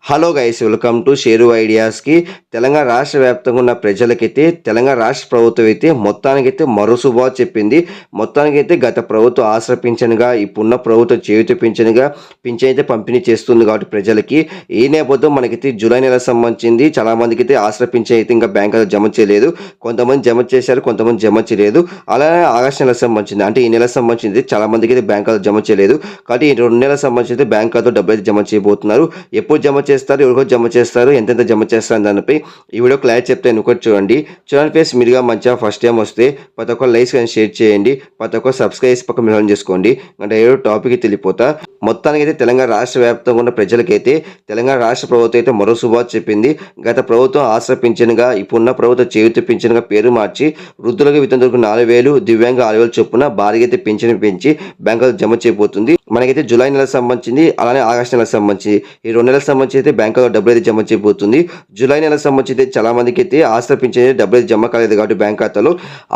Hello guys, welcome to share ఐడియాస్కి. తెలంగాణ రాష్ట్ర వ్యాప్తంగా ఉన్న ప్రజలకైతే తెలంగాణ రాష్ట్ర ప్రభుత్వం అయితే మొత్తానికైతే మరో శుభవార్త చెప్పింది. మొత్తానికైతే గత ప్రభుత్వం ఆసరా పింఛన్గా ఇప్పుడున్న ప్రభుత్వం చేయూత పింఛన్గా పింఛన్ అయితే పంపిణీ చేస్తుంది కాబట్టి ప్రజలకి ఈ నేపథ్యం మనకైతే జూలై నెలకు సంబంధించింది. చాలామందికి అయితే ఆసరా పింఛన్ అయితే ఇంకా బ్యాంకులో జమ చేయలేదు. కొంతమంది జమ చేశారు, కొంతమంది జమ చేయలేదు. అలానే ఆగస్టు నెలకు సంబంధించింది, అంటే ఈ నెలకు సంబంధించింది చాలామందికి అయితే బ్యాంకులో జమ చేయలేదు. కాబట్టి ఈ 2 నెలలకు సంబంధించి బ్యాంక్ ఖాతాలో డబ్బులు అయితే జమ చేయబోతున్నారు. ఎప్పుడు జమ చేస్తారు, ఎవరికో జమ చేస్తారు, ఎంతెంత జమ చేస్తారు దానిపై ఈ వీడియో క్లారిటీ చెప్తాను. ఒకటి చూడండి ఫ్రెండ్స్, మీరుగా మంచిగా ఫస్ట్ టైం వస్తే ప్రతి ఒక్క లైక్స్ కానీ షేర్ చేయండి, ప్రతి ఒక్క సబ్స్క్రైబ్ చేసి పక్క మిలం చేసుకోండి. అంటే ఏదో టాపిక్ తెలిపోతా. మొత్తానికి అయితే తెలంగాణ రాష్ట్ర వ్యాప్తంగా ఉన్న ప్రజలకైతే తెలంగాణ రాష్ట్ర ప్రభుత్వం అయితే మరో శుభవార్త చెప్పింది. గత ప్రభుత్వం ఆసరా పింఛన్గా ఇప్పుడున్న ప్రభుత్వం చేయూత పింఛన్గా పేరు మార్చి వృద్ధులకు వితంతులకు 4,000, దివ్యాంగ 6,000 చొప్పున భారీగా అయితే పింఛన్ పెంచి బ్యాంకులో జమ చేయబోతుంది. మనకైతే జూలై నెలకు సంబంధించింది, అలానే ఆగస్టు నెలకు సంబంధించి ఈ 2 నెలలకు సంబంధించి అయితే బ్యాంకులో డబ్బులు అయితే జమ చేయబోతుంది. జూలై నెలకు సంబంధించి అయితే చాలా మందికి అయితే ఆసరా పింఛన్ డబ్బులు అయితే జమ కాలేదు కాబట్టి బ్యాంక్ ఖాతాలో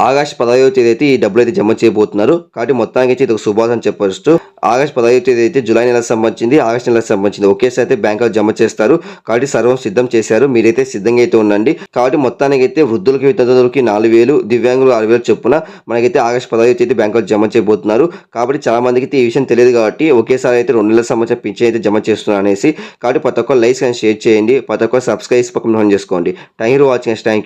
ఆగస్టు 15వ తేదీ అయితే ఈ డబ్బులు అయితే జమ చేయబోతున్నారు. కాబట్టి మొత్తానికి అయితే ఇది ఒక శుభార్త అని చెప్పవచ్చు. ఆగస్టు 15వ తేదీ అయితే జూలై నెలకు సంబంధించింది, ఆగస్టు నెలకు సంబంధించింది ఒకేసారి అయితే బ్యాంకులో జమ చేస్తారు. కాబట్టి సర్వం సిద్ధం చేశారు, మీరైతే సిద్ధంగా అయితే ఉండండి. కాబట్టి మొత్తానికి అయితే వృద్ధులకి వితంతువులకి 4,000, దివ్యాంగులు 6,000 చొప్పున మనకైతే ఆగస్టు 15వ తేదీ బ్యాంకులో జమ చేయబోతున్నారు. కాబట్టి చాలా మందికి అయితే ఈ విషయం తెలియదు కాబట్టి ఒకేసారి అయితే 2 నెలల సంబంధించిన పింఛన్ అయితే జమ చేస్తున్నారు అనేసి. కాబట్టి ప్రతి ఒక్క లైక్స్ కానీ షేర్ చేయండి, ప్రతి ఒక్క సబ్స్క్రైబ్ పక్కన చేసుకోండి. Thank you for watching. Thank you.